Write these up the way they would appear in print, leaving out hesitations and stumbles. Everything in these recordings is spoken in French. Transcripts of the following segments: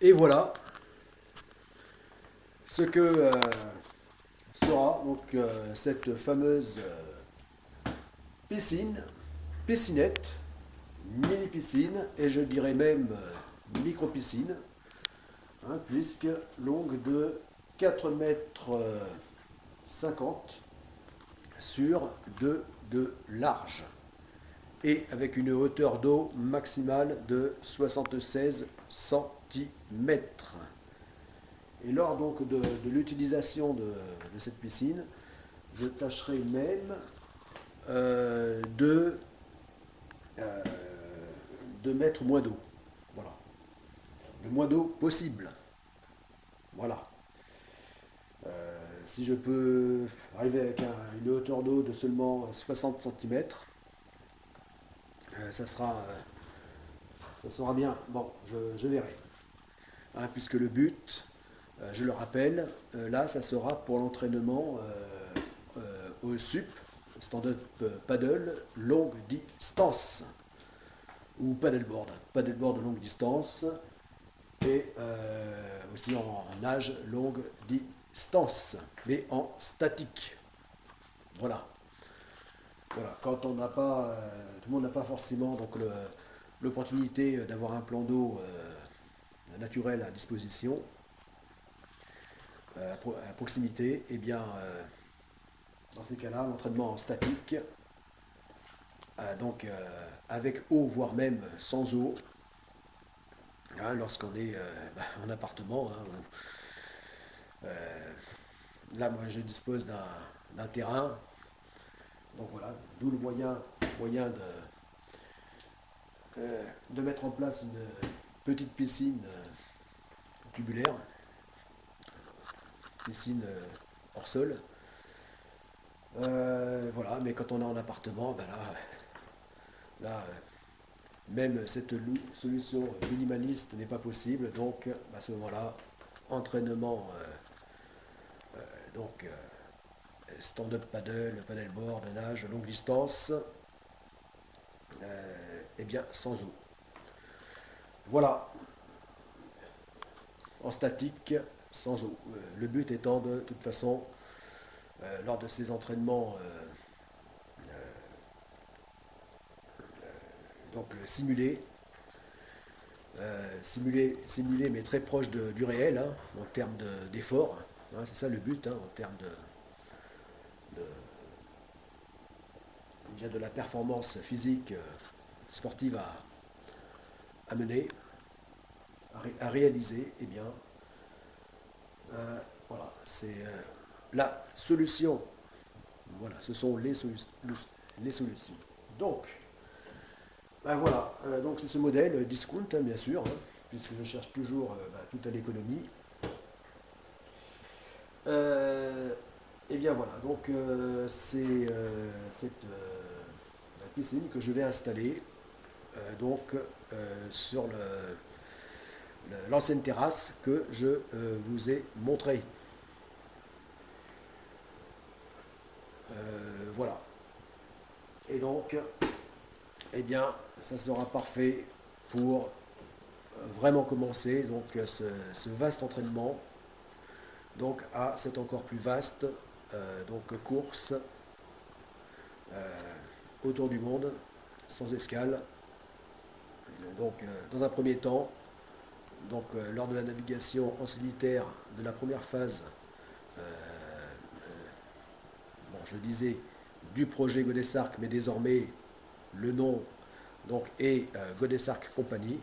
Et voilà ce que sera donc cette fameuse piscine, piscinette, mini-piscine, et je dirais même micro-piscine, hein, puisque longue de 4 mètres 50 sur 2 de large, et avec une hauteur d'eau maximale de 76 centimètres. Et lors donc de l'utilisation de cette piscine, je tâcherai même de, euh, de mettre moins d'eau. Voilà. Le moins d'eau possible. Voilà. Si je peux arriver avec une hauteur d'eau de seulement 60 centimètres, ça sera bien. Bon, je verrai. Hein, puisque le but, je le rappelle, là, ça sera pour l'entraînement au SUP, stand-up paddle, longue distance, ou paddleboard, paddleboard longue distance, et aussi en nage longue distance, mais en statique. Voilà. Voilà. Quand on n'a pas, tout le monde n'a pas forcément donc l'opportunité d'avoir un plan d'eau naturel à disposition, à proximité, et bien dans ces cas-là, l'entraînement en statique, donc avec eau, voire même sans eau, hein, lorsqu'on est en appartement. Hein, là, moi, je dispose d'un terrain, donc voilà, d'où le moyen de mettre en place une petite piscine tubulaire, piscine hors sol. Voilà, mais quand on est en appartement, ben là, même cette solution minimaliste n'est pas possible. Donc, à ce moment-là, entraînement, donc stand-up paddle, paddleboard, nage, longue distance, et bien sans eau. Voilà, en statique, sans eau. Le but étant de toute façon, lors de ces entraînements donc simulés, simulé mais très proche du réel, hein, en termes d'effort. Hein, c'est ça le but, hein, en termes de la performance physique sportive à mener, à réaliser. Eh bien, voilà, c'est la solution. Voilà, ce sont les solutions. Donc, ben voilà, donc c'est ce modèle discount, hein, bien sûr, hein, puisque je cherche toujours tout à l'économie. Et bien voilà, donc c'est cette la piscine que je vais installer donc sur l'ancienne terrasse que je vous ai montrée. Voilà. Et donc, eh bien, ça sera parfait pour vraiment commencer donc ce vaste entraînement donc à cette encore plus vaste donc course autour du monde sans escale. Donc, dans un premier temps, donc lors de la navigation en solitaire de la première phase, bon, je disais du projet Godesarc, mais désormais le nom donc est Godesarc Company.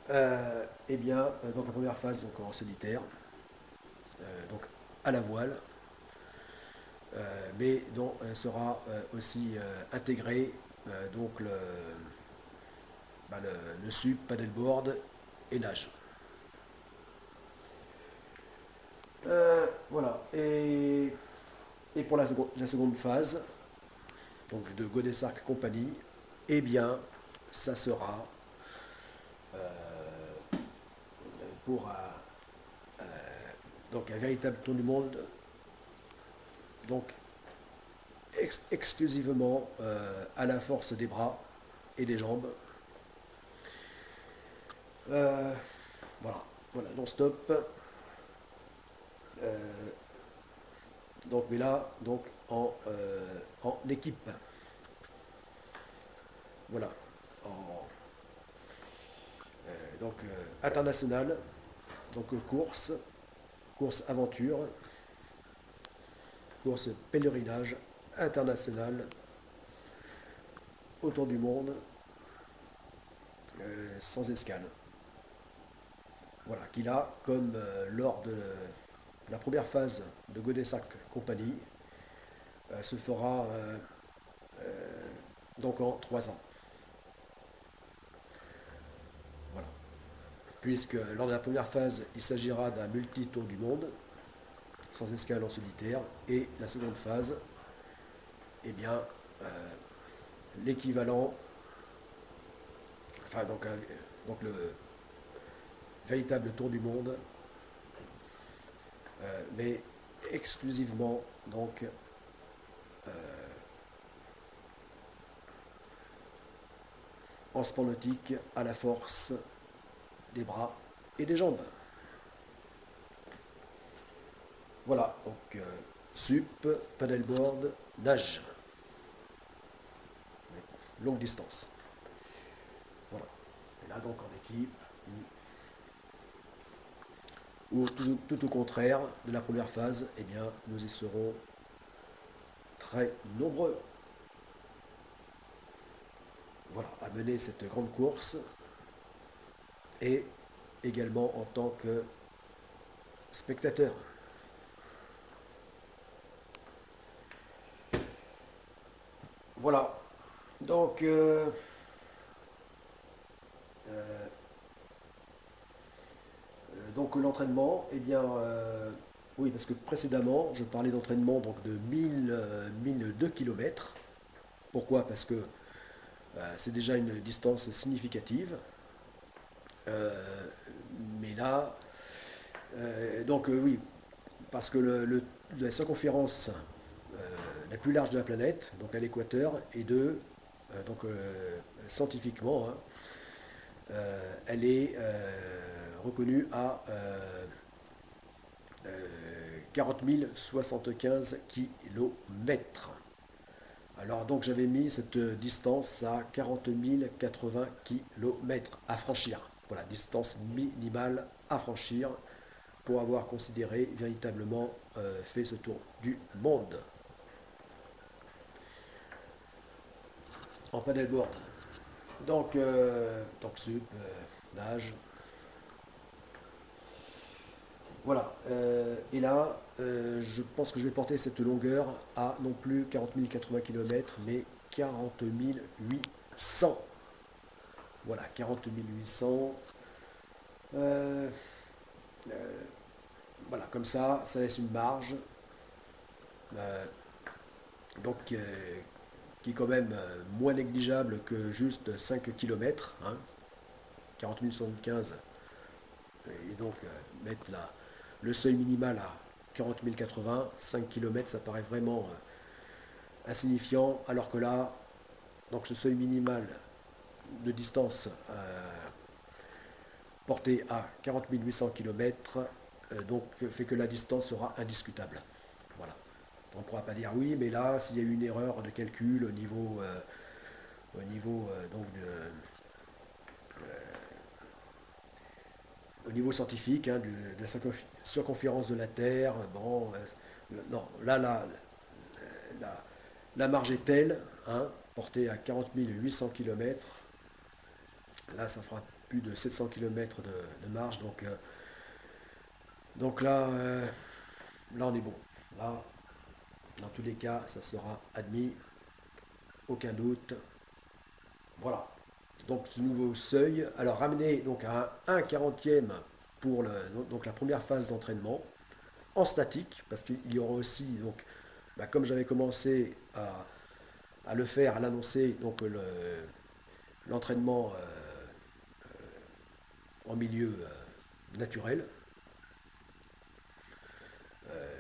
Eh bien, donc la première phase donc en solitaire, donc à la voile, mais dont sera aussi intégré donc le SUP, paddleboard et nage. Voilà. Et pour la seconde phase, donc de Godesarc Company, eh bien, ça sera pour donc un véritable tour du monde, donc exclusivement à la force des bras et des jambes. Euh, voilà, voilà, non-stop. Euh, donc, mais là, donc en équipe. Voilà. En, donc international, donc course, course aventure, course pèlerinage international autour du monde sans escale. Voilà, qu'il a comme lors de la première phase de Godessac Compagnie se fera donc en 3 ans. Voilà. Puisque lors de la première phase, il s'agira d'un multi-tour du monde, sans escale en solitaire, et la seconde phase, eh bien, l'équivalent, enfin donc le véritable tour du monde, mais exclusivement donc en sport nautique à la force des bras et des jambes. Voilà, donc sup, paddleboard, nage, longue distance. Voilà. Et là donc en équipe, ou tout au contraire de la première phase, eh bien nous y serons très nombreux. Voilà, à mener cette grande course et également en tant que spectateur. Voilà. Donc, euh, donc l'entraînement, eh bien, oui, parce que précédemment, je parlais d'entraînement donc de 1002 km. Pourquoi? Parce que c'est déjà une distance significative. Euh, mais là, oui, parce que la circonférence la plus large de la planète, donc à l'équateur, est scientifiquement, hein, elle est reconnue à 40 075 km. Alors donc j'avais mis cette distance à 40 080 km à franchir. Voilà, distance minimale à franchir pour avoir considéré véritablement fait ce tour du monde en paddleboard. Donc sup, nage. Voilà. Et là, je pense que je vais porter cette longueur à non plus 40 080 km, mais 40 800. Voilà, 40 800. Euh, euh, voilà, comme ça laisse une marge. euh, donc, qui est quand même moins négligeable que juste 5 km. Hein, 40 075. Et donc, mettre le seuil minimal à 40 080, 5 km, ça paraît vraiment insignifiant, alors que là, donc ce seuil minimal de distance porté à 40 800 km donc fait que la distance sera indiscutable. Voilà. On ne pourra pas dire oui, mais là, s'il y a eu une erreur de calcul au niveau scientifique, hein, de la circonférence de la Terre, bon, non, là, la, la marge est telle, hein, portée à 40 800 km, là, ça fera plus de 700 km de marge, donc là, on est bon. Là, dans tous les cas, ça sera admis, aucun doute. Voilà. Donc ce nouveau seuil, alors ramené donc à 1/40e pour donc la première phase d'entraînement en statique, parce qu'il y aura aussi, donc, comme j'avais commencé à le faire, à l'annoncer, donc l'entraînement en milieu naturel,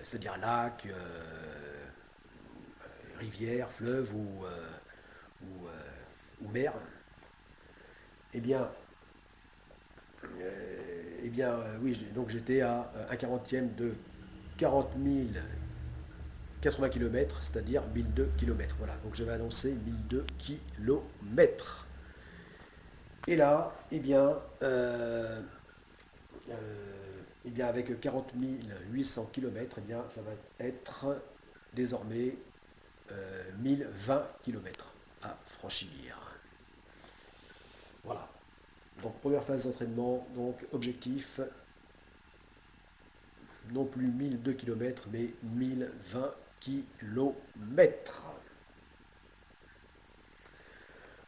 c'est-à-dire lac, rivière, fleuve ou mer, eh bien, bien, oui, donc j'étais à un quarantième de 40 080 km, c'est-à-dire 1002 km. Voilà, donc j'avais annoncé 1002 km. Et là, avec 40 800 km, eh bien, ça va être désormais 1020 km à franchir. Voilà. Donc première phase d'entraînement, donc objectif, non plus 1002 km, mais 1020 km.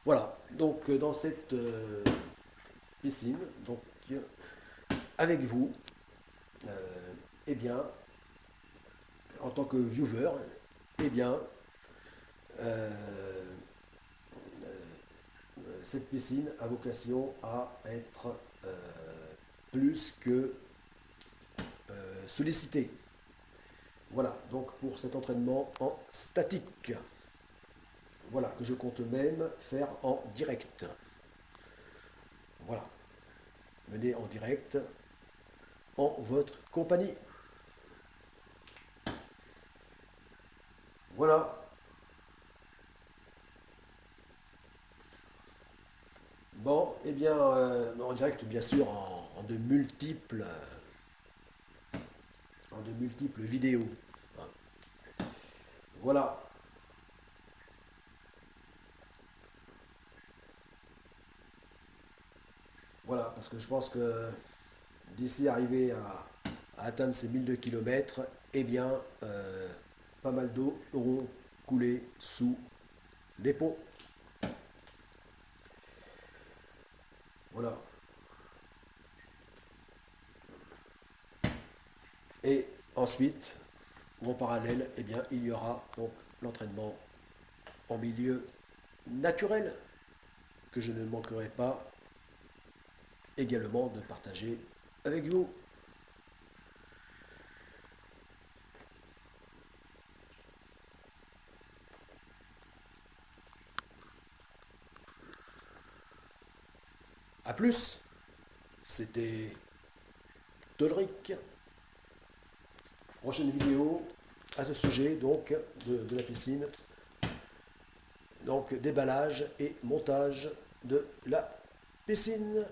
Voilà, donc dans cette piscine, donc avec vous, eh bien, en tant que viewer, eh bien, euh, cette piscine a vocation à être plus que sollicitée. Voilà, donc pour cet entraînement en statique, voilà, que je compte même faire en direct. Voilà, mener en direct en votre compagnie. Voilà. Bon, eh bien, en direct, bien sûr, en de multiples vidéos. Voilà. Voilà, parce que je pense que d'ici arriver à atteindre ces 1002 km, eh bien, pas mal d'eau auront coulé sous les ponts. Voilà. Et ensuite, ou en parallèle, eh bien, il y aura donc l'entraînement en milieu naturel que je ne manquerai pas également de partager avec vous. A plus, c'était Tolric. Prochaine vidéo à ce sujet donc de la piscine. Donc déballage et montage de la piscine.